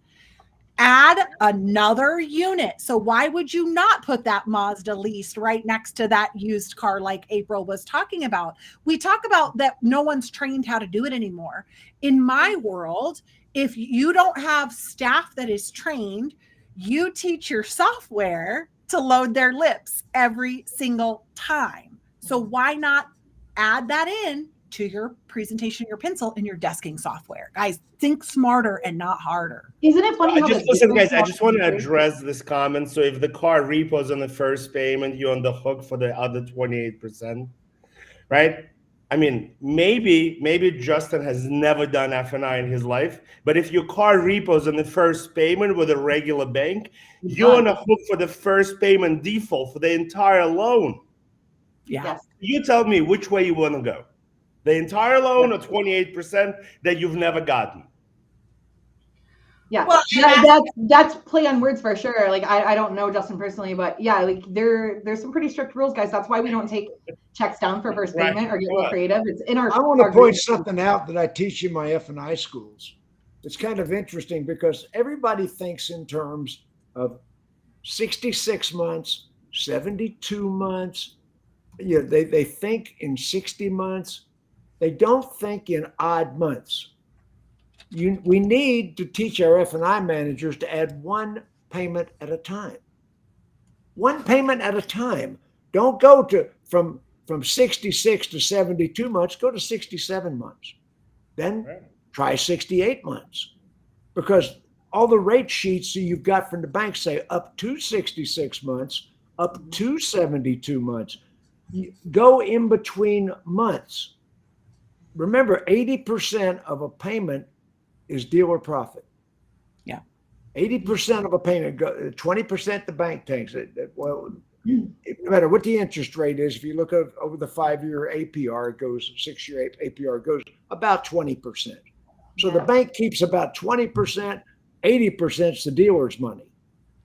add another unit. So why would you not put that Mazda lease right next to that used car like April was talking about? We talk about that no one's trained how to do it anymore. In my world, if you don't have staff that is trained, you teach your software to load their lips every single time. So why not add that in to your presentation, your pencil, in your desking software? Guys, think smarter and not harder. Isn't it funny how listen, guys, I just want to address this comment. So if the car repos on the first payment, you're on the hook for the other 28%, right? I mean, maybe Justin has never done F&I in his life, but if your car repos on the first payment with a regular bank, you're on a hook for the first payment default for the entire loan. Yeah. Yes. You tell me which way you want to go. The entire loan or 28% that you've never gotten. Yeah, well, that's play on words for sure. Like I don't know Justin personally, but yeah, like there's some pretty strict rules, guys. That's why we don't take checks down for first payment or get more creative. It's in our. I want to point something out that I teach in my F&I schools. It's kind of interesting because everybody thinks in terms of 66 months, 72 months. Yeah, they think in 60 months. They don't think in odd months. We need to teach our F&I managers to add one payment at a time. One payment at a time. Don't go from 66 to 72 months. Go to 67 months. Then try 68 months. Because all the rate sheets that you've got from the bank say up to 66 months, up to 72 months. Go in between months. Remember, 80% of a payment is dealer profit. Yeah. 80% of a payment, 20% the bank takes it. Well, no matter what the interest rate is, if you look over the 5-year APR, it goes 6-year APR goes about 20%. So the bank keeps about 20%, 80% is the dealer's money.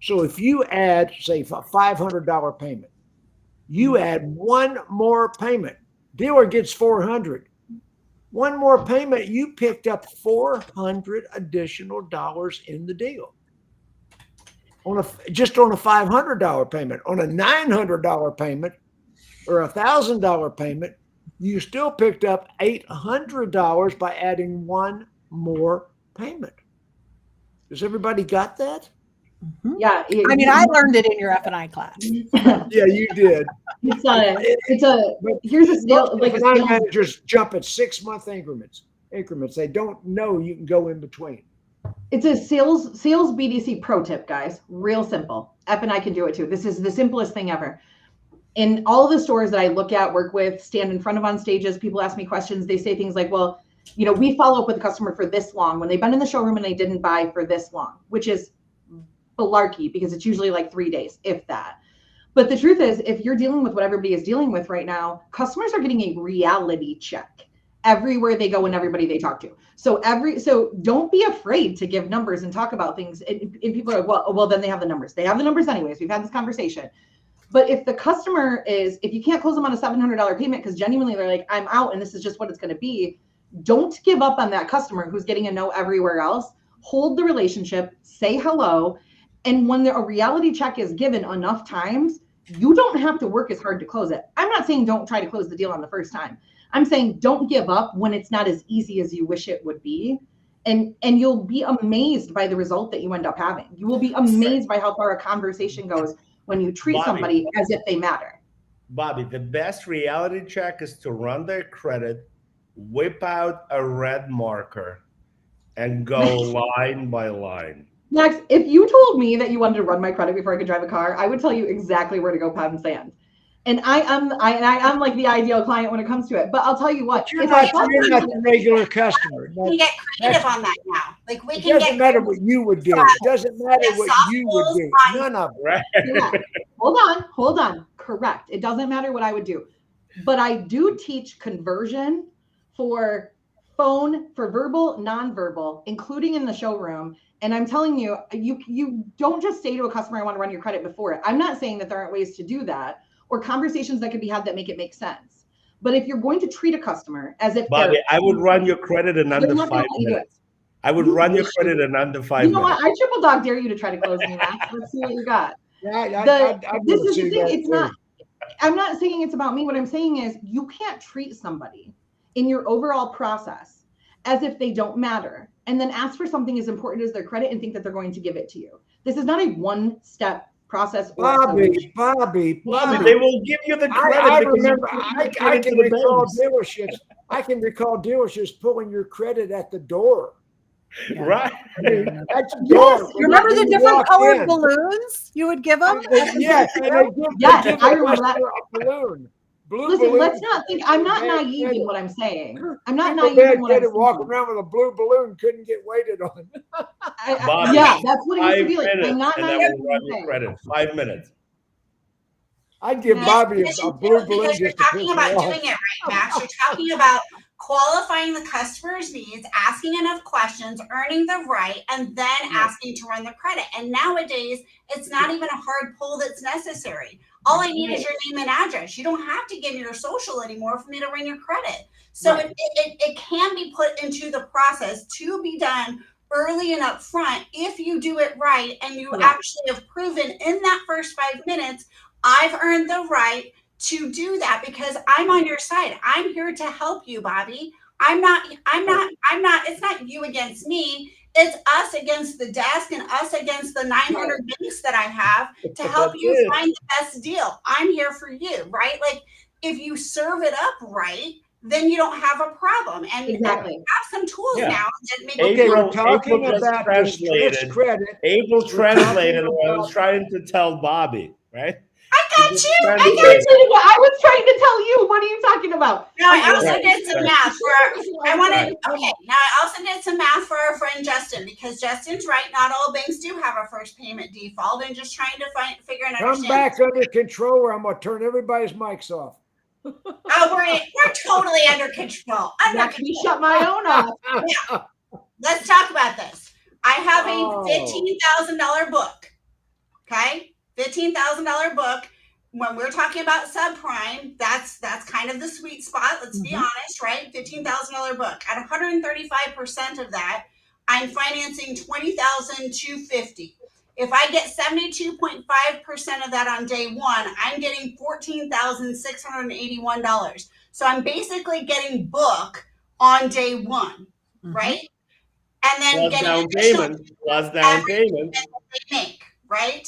So if you add, say, a $500 payment, you add one more payment, dealer gets $400. One more payment, you picked up $400 additional dollars in the deal. Just on a $500 payment. On a $900 payment or a $1,000 payment, you still picked up $800 by adding one more payment. Does everybody got that? Mm-hmm. Yeah. I mean, I learned it in your F&I class. Yeah, you did. Here's a scale. Like F&I managers jump at 6-month increments. They don't know you can go in between. It's a sales BDC pro tip, guys. Real simple. F&I can do it too. This is the simplest thing ever. In all of the stores that I look at, work with, stand in front of on stages, people ask me questions. They say things like, well, you know, we follow up with the customer for this long when they've been in the showroom and they didn't buy for this long, which is malarkey because it's usually like 3 days, if that. But the truth is, if you're dealing with what everybody is dealing with right now, customers are getting a reality check everywhere they go and everybody they talk to. So don't be afraid to give numbers and talk about things. And people are like, well, then they have the numbers. They have the numbers anyways. We've had this conversation. But if the customer if you can't close them on a $700 payment because genuinely they're like, I'm out and this is just what it's going to be, don't give up on that customer who's getting a no everywhere else. Hold the relationship, say hello. And when a reality check is given enough times, you don't have to work as hard to close it. I'm not saying don't try to close the deal on the first time. I'm saying don't give up when it's not as easy as you wish it would be. And you'll be amazed by the result that you end up having. You will be amazed by how far a conversation goes when you treat somebody as if they matter. Bobbie, the best reality check is to run their credit, whip out a red marker, and go line by line. Max, if you told me that you wanted to run my credit before I could drive a car, I would tell you exactly where to go pound sand. And I am like the ideal client when it comes to it. But I'll tell you what, you're not the regular customer. We can get creative on that now. Like we can. It doesn't matter what you would do. It doesn't matter what you would do. None of it. Right. Yeah. Hold on. Correct. It doesn't matter what I would do. But I do teach conversion for phone, for verbal, nonverbal, including in the showroom. And I'm telling you, you don't just say to a customer, I want to run your credit before it. I'm not saying that there aren't ways to do that, or conversations that can be had that make it make sense. But if you're going to treat a customer as if Bobbie, I would run your credit in under 5 minutes. I would run your credit in under 5 minutes. You know what? I triple dog dare you to try to close me, Max. Let's see what you got. Yeah, this is the thing. It's not. I'm not saying it's about me. What I'm saying is you can't treat somebody in your overall process as if they don't matter, and then ask for something as important as their credit and think that they're going to give it to you. This is not a one-step process. Bobbie, they will give you the credit. I remember. I can recall dealerships. I can recall dealerships pulling your credit at the door. Yeah. Right. I mean, that's the door. You remember the different colored balloons you would give them? Yes, I remember that. Balloon. Listen, balloon. Let's not think. I'm not naive in what I'm saying. I'm not People naive in what I'm saying. walking around with a blue balloon couldn't get weighted on. Bobbie, yeah, that's what it used to be like. minutes, I'm not and naive. then we'll run your credit. 5 minutes. I'd give Bobbie a blue balloon because you're just to piss talking about her off. doing it right, Max. You're talking about qualifying the customer's needs, asking enough questions, earning the right, and then asking to run the credit. And nowadays, it's not even a hard pull that's necessary. All I need is your name and address. You don't have to give me your social anymore for me to run your credit. So it can be put into the process to be done early and upfront if you do it right, and you actually have proven in that first 5 minutes, I've earned the right to do that because I'm on your side. I'm here to help you, Bobbie. I'm not, it's not you against me. It's us against the desk and us against the 900 banks that I have to help you find the best deal. I'm here for you, right? Like if you serve it up right, then you don't have a problem. And Exactly. have some tools now that make We're talking about the credit. April translated what I was trying to tell Bobbie, right? I got you. I was trying to tell you. What are you talking about? No, I also did some math now I also did some math for our friend Justin, because Justin's right. Not all banks do have a first payment default, and just trying to figure and understand. Come back under control, or I'm gonna turn everybody's mics off. Oh, we're totally under control. Let me shut my own off. Yeah. Let's talk about this. I have a $15,000 book. Okay, $15,000 book. When we're talking about subprime, that's kind of the sweet spot. Let's be honest, right? $15,000 book. At 135% of that, I'm financing $20,250. If I get 72.5% of that on day one, I'm getting $14,681. So I'm basically getting book on day one, right? And then Plus getting down payment. They make, right?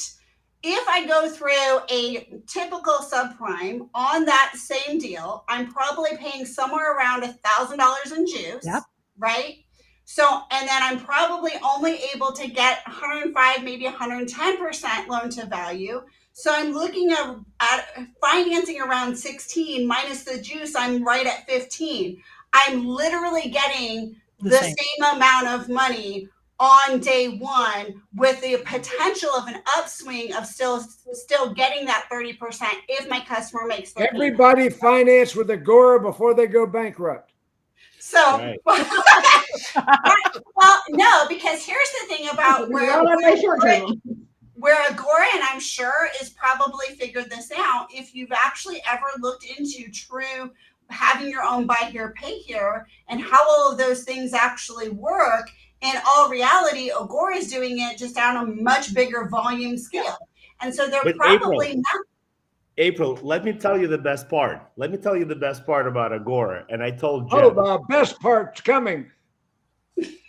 If I go through a typical subprime on that same deal, I'm probably paying somewhere around $1,000 in juice, right? So, and then I'm probably only able to get 105, maybe 110% loan to value. So I'm looking at financing around 16 minus the juice. I'm right at 15. I'm literally getting the same amount of money on day one, with the potential of an upswing of still getting that 30% if my customer makes the Everybody finance with Agora before they go bankrupt. So, well, no, because here's the thing about where Agora, and I'm sure, is probably figured this out. If you've actually ever looked into true having your own buy here, pay here, and how all of those things actually work, in all reality, Agora is doing it just on a much bigger volume scale. And so they're probably not. April, let me tell you the best part. Let me tell you the best part about Agora. And I told Jen. Oh, the best part's coming.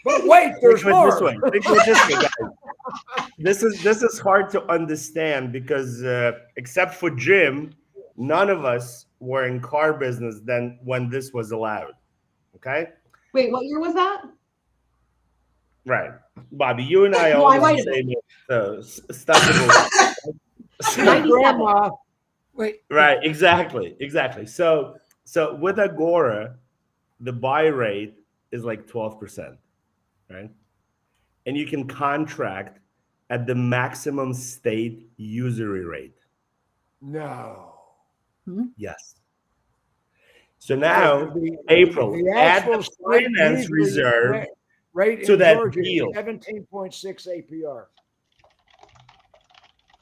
But wait, there's Think of it this more. way. Think of it this way, guys. This is hard to understand because except for Jim, none of us were in car business then when this was allowed. Okay. Wait, what year was that? Right, Bobbie, you and I No, I always might the same stuff. My grandma. Wait. Right, exactly. So with Agora, the buy rate is like 12%, right? And you can contract at the maximum state usury rate. No. Yes. So now, The April, add actual the state finance usury reserve rate to in that Georgia is deal. 17.6 APR.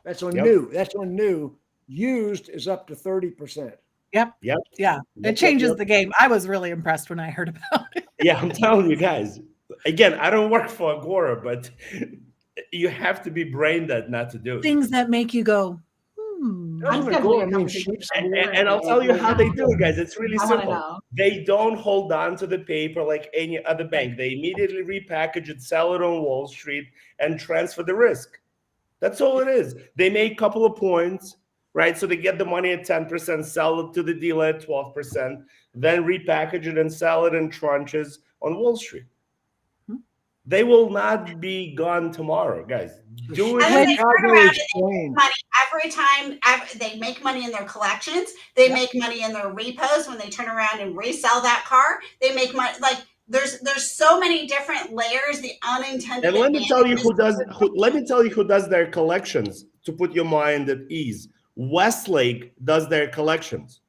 That's on Yep. new. That's on new. Used is up to 30%. Yep. Yep. Yeah. It changes the game. I was really impressed when I heard about it. Yeah, I'm telling you guys. Again, I don't work for Agora, but you have to be brain dead not to do it. Things that make you go, I'm Doesn't scheduling Agora a mean conversation. sheep's And I'll tell you how they do it, guys. It's really I wanna simple. know. They don't hold on to the paper like any other bank. They immediately repackage it, sell it on Wall Street, and transfer the risk. That's all it is. They make a couple of points, right? So they get the money at 10%, sell it to the dealer at 12%, then repackage it and sell it in tranches on Wall Street. They will not be gone tomorrow, guys. Do it. And then they turn around and they explain. make money every time. They make money in their collections. They make money in their repos when they turn around and resell that car. They make money. Like there's so many different layers. The unintended. And let me tell you who advantages. does. Let me tell you who does their collections to put your mind at ease. Westlake does their collections.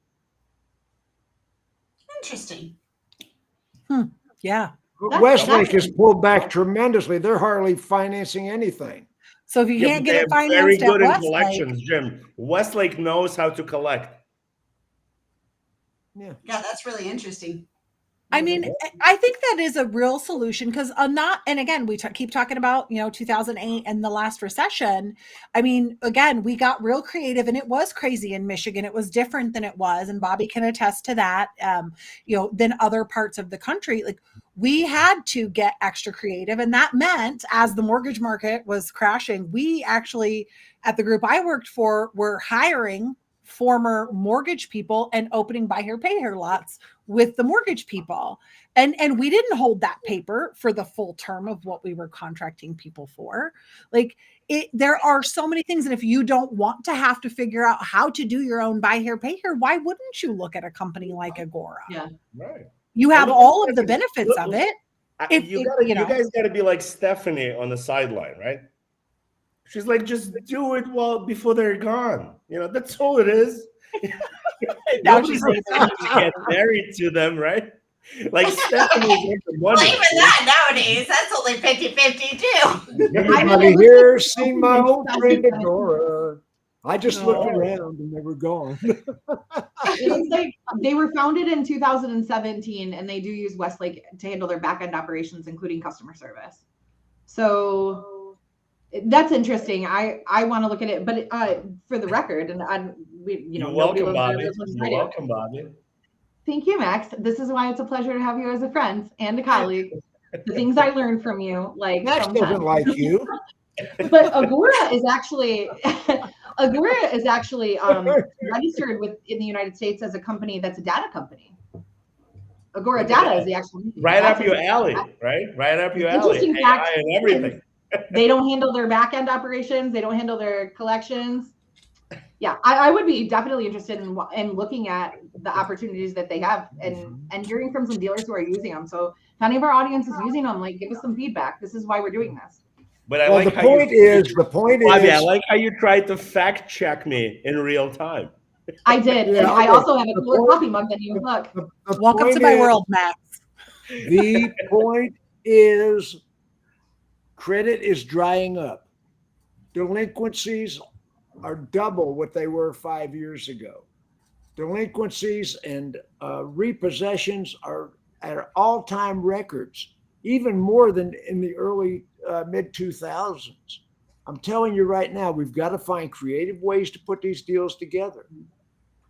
Interesting. yeah. Westlake has pulled back tremendously. They're hardly financing anything. So if you Yeah, can't but get it they're very financed at good in Westlake, collections, Jim. Westlake knows how to collect. Yeah. Yeah, that's really interesting. I mean, I think that is a real solution because and again, we keep talking about, 2008 and the last recession. I mean, again, we got real creative and it was crazy in Michigan. It was different than it was. And Bobbie can attest to that, than other parts of the country. Like we had to get extra creative. And that meant as the mortgage market was crashing, we actually, at the group I worked for, were hiring former mortgage people and opening buy here, pay here lots with the mortgage people. And we didn't hold that paper for the full term of what we were contracting people for. Like there are so many things. And if you don't want to have to figure out how to do your own buy here, pay here, why wouldn't you look at a company like Agora? Yeah. Right. You have all of the benefits of it. You guys got to be like Stephanie on the sideline, right? She's like, just do it before they're gone. That's all it is. Now she's saying get married to them, right? Like Stephanie's into money. Well, even that nowadays, that's only 50-50 too. Everybody here seen my old friend Agora. I just looked around and they were gone. It looks like they were founded in 2017 and they do use Westlake to handle their back-end operations, including customer service. So that's interesting. I want to look at it, but for the record, and you're welcome, Bobbie. You're welcome, Bobbie. Thank you, Max. This is why it's a pleasure to have you as a friend and a colleague. The things I learned from you, like Max doesn't like you. But Agora is actually registered in the United States as a company that's a data company. Agora Data is the actual right up your alley, right? Right up your alley. Interesting fact, AI and everything. They don't handle their back end operations. They don't handle their collections. Yeah, I would be definitely interested in looking at the opportunities that they have and hearing from some dealers who are using them. So if any of our audience is using them, like give us some feedback. This is why we're doing this. But I Well, like the point is, Bobbie, I like how you tried to fact check me in real time. I did. Yeah, and I okay. also have a cooler coffee mug than you. Look. Welcome to my world, Max. The point is credit is drying up. Delinquencies are double what they were 5 years ago. Delinquencies and repossessions are at all-time records, even more than in the early mid-2000s. I'm telling you right now, we've got to find creative ways to put these deals together.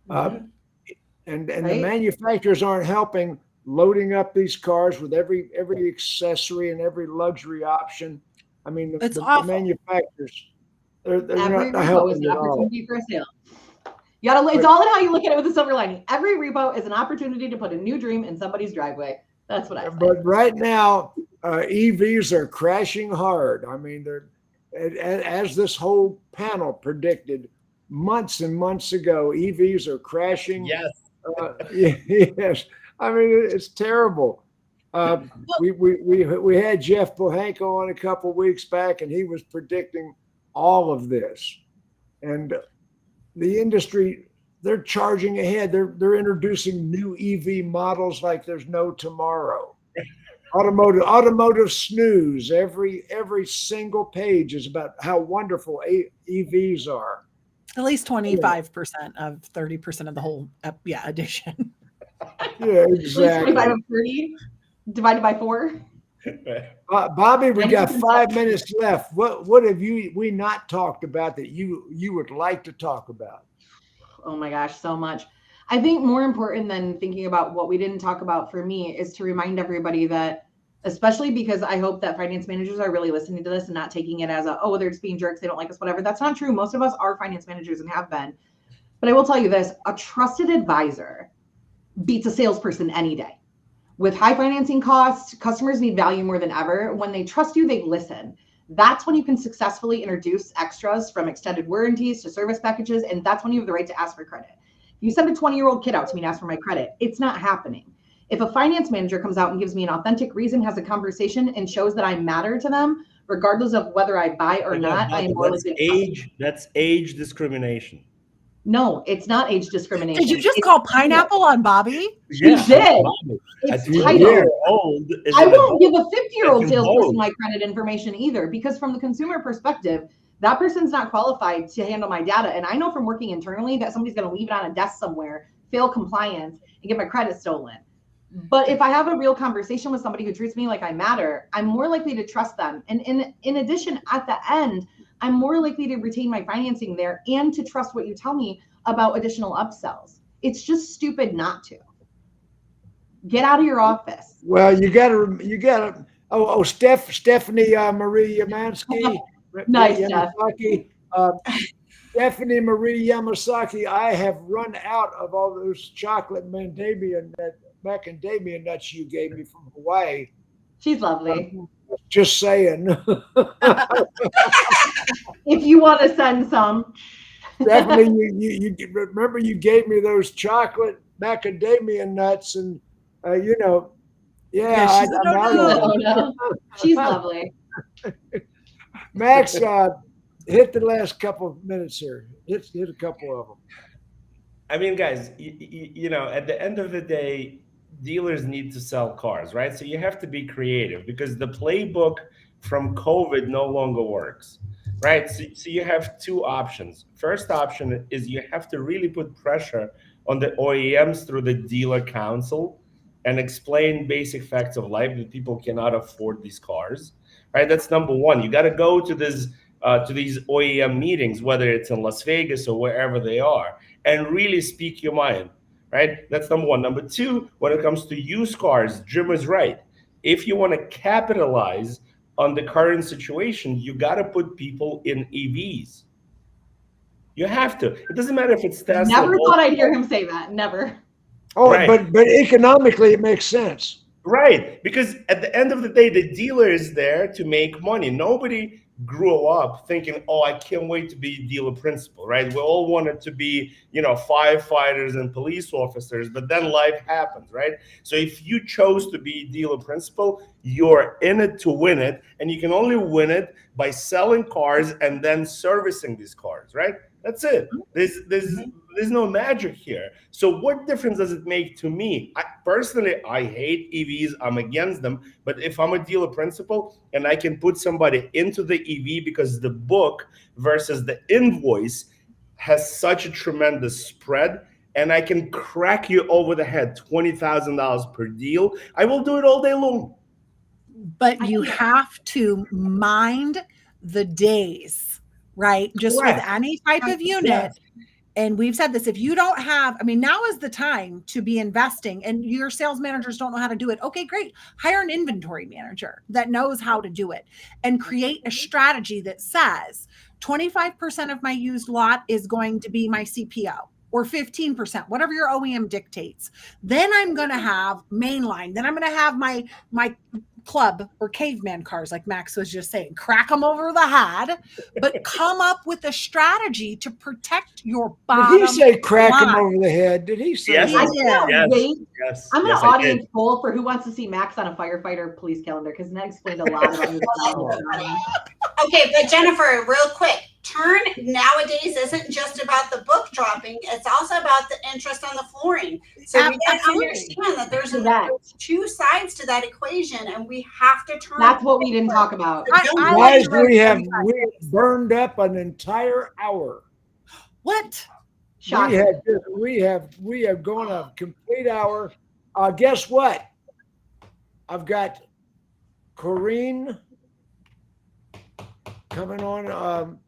And the manufacturers aren't helping. loading up these cars with every accessory and every luxury option. I mean, It's the awful. manufacturers, they're Every not repo helping is an at all. opportunity for a sale. You gotta, it's all in how you look at it with a silver lining. Every repo is an opportunity to put a new dream in somebody's driveway. That's what I say. But right now, EVs are crashing hard. I mean, they're as this whole panel predicted months and months ago. EVs are crashing. Yes. Yes. I mean, it's terrible. We had Jeff Bohanko on a couple of weeks back, and he was predicting all of this. And the industry, they're charging ahead. They're introducing new EV models like there's no tomorrow. Automotive snooze. Every single page is about how wonderful EVs are. At least 25% of 30% of the whole edition. Yeah, exactly. 25 of 30 divided by 4. Bobbie, we got 5 minutes left. What have we not talked about that you would like to talk about? Oh my gosh, so much. I think more important than thinking about what we didn't talk about for me is to remind everybody that, especially because I hope that finance managers are really listening to this and not taking it as oh, they're just being jerks, they don't like us, whatever. That's not true. Most of us are finance managers and have been. But I will tell you this, a trusted advisor beats a salesperson any day. With high financing costs, customers need value more than ever. When they trust you, they listen. That's when you can successfully introduce extras, from extended warranties to service packages, and that's when you have the right to ask for credit. If you send a 20-year-old kid out to me and ask for my credit, it's not happening. If a finance manager comes out and gives me an authentic reason, has a conversation, and shows that I matter to them, regardless of whether I buy or not, I am more likely to. That's age discrimination. No, it's not age discrimination. Did you just call pineapple on Bobbie? She did. It's titled. I won't give a 50-year-old salesperson my credit information either, because from the consumer perspective, that person's not qualified to handle my data. And I know from working internally that somebody's going to leave it on a desk somewhere, fail compliance, and get my credit stolen. But if I have a real conversation with somebody who treats me like I matter, I'm more likely to trust them. And in addition, at the end, I'm more likely to retain my financing there and to trust what you tell me about additional upsells. It's just stupid not to. Get out of your office. Well, you gotta. Stephanie Marie Yamansky. Nice, Yamasaki. Stephanie Marie Yamasaki. I have run out of all those chocolate macadamia nuts you gave me from Hawaii. She's lovely. Just saying. If you want to send some. Stephanie, you remember you gave me those chocolate macadamia nuts, and she's She's lovely. Max, hit the last couple of minutes here. Hit a couple of them. I mean, guys, at the end of the day, dealers need to sell cars, right? So you have to be creative, because the playbook from COVID no longer works, right? So you have two options. First option is you have to really put pressure on the OEMs through the dealer council and explain basic facts of life that people cannot afford these cars, right? That's number one. You got to go to these OEM meetings, whether it's in Las Vegas or wherever they are, and really speak your mind, right? That's number one. Number two, when it comes to used cars, Jim is right. If you want to capitalize on the current situation, you got to put people in EVs. You have to. It doesn't matter if it's Tesla. Never thought I'd hear him say that. Never. Oh, right. but economically, it makes sense. Right. Because at the end of the day, the dealer is there to make money. Nobody grew up thinking, oh, I can't wait to be dealer principal, right? We all wanted to be, firefighters and police officers, but then life happens, right? So if you chose to be dealer principal, you're in it to win it, and you can only win it by selling cars and then servicing these cars, right? That's it. There's no magic here. So what difference does it make to me? Personally, I hate EVs. I'm against them. But if I'm a dealer principal and I can put somebody into the EV because the book versus the invoice has such a tremendous spread, and I can crack you over the head $20,000 per deal, I will do it all day long. But you have to mind the days, right? Just Correct. with any type of unit. Yes. And we've said this, if you don't have, I mean, now is the time to be investing, and your sales managers don't know how to do it. Okay, great. Hire an inventory manager that knows how to do it, and create a strategy that says 25% of my used lot is going to be my CPO, or 15%, whatever your OEM dictates. Then I'm going to have mainline. Then I'm going to have my club or caveman cars, like Max was just saying, crack them over the head, but come up with a strategy to protect your bottom Did he say crack him line. over the head? Did he say Yes. I that? can't Yes. wait. Yes. I'm yes, an I audience did. poll for who wants to see Max on a firefighter police calendar, because that explains a lot about his Okay, but Jennifer, real quick, turn nowadays isn't just about the book dropping, it's also about the interest on the flooring. So we gotta Absolutely. understand that there's That. two sides to that equation, and we have to turn. That's what we didn't talk about. I Guys, like we have 25. burned up an entire hour. What? Shocking. We have gone a complete hour. Guess what? I've got Corinne coming on.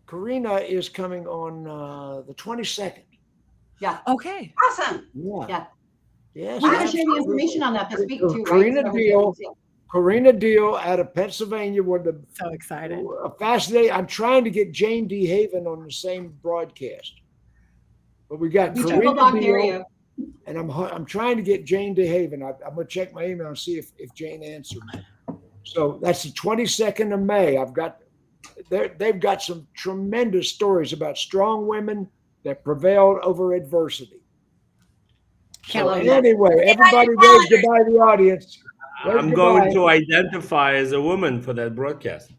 Karina is coming on the 22nd. Yeah. Okay. Awesome. Yeah. Yeah. Yes. We're going to share the information on that this week too, right? Karina So Deal. Karina Deal out of Pennsylvania with the So excited. fascinating. I'm trying to get Jane DeHaven on the same broadcast, but we got We took Karina Dawg Deal, Pound. and I'm trying to get Jane DeHaven. I'm going to check my email and see if Jane answered. So that's the 22nd of May. They've got some tremendous stories about strong women that prevailed over adversity. So anyway, everybody wave goodbye to the audience. Wave I'm goodbye. going to identify as a woman for that broadcast.